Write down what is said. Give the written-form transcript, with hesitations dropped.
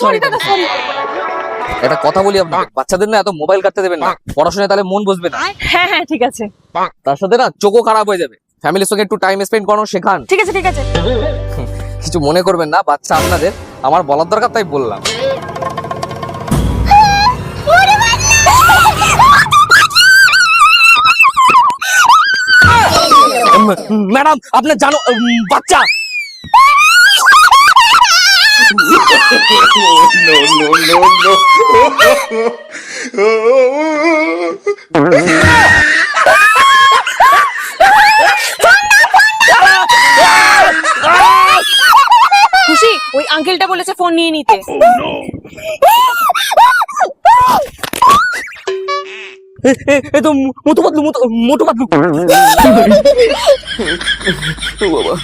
Sorry দাদা, sorry. একটা কথা বলি আপনাকে, বাচ্চাদের না এত মোবাইল কাটতে দেবেন না, পড়াশোনায় তাহলে মন বসবে না। হ্যাঁ হ্যাঁ ঠিক আছে, তার সাথে না চোখও খারাপ হয়ে যাবে। ফ্যামিলির সঙ্গে একটু টাইম স্পেন্ড করানো শেখান। ঠিক আছে ঠিক আছে। কিছু মনে করবেন না, বাচ্চা আপনাদের, আমার বলার দরকার তাই বললাম। ম্যাডাম আপনি জানো বাচ্চা খুশি, ওই আঙ্কেলটা বলেছে ফোন নিয়ে নিতে। এ তো মোটু পাতলু মোটু পাতলু। ও বাবা।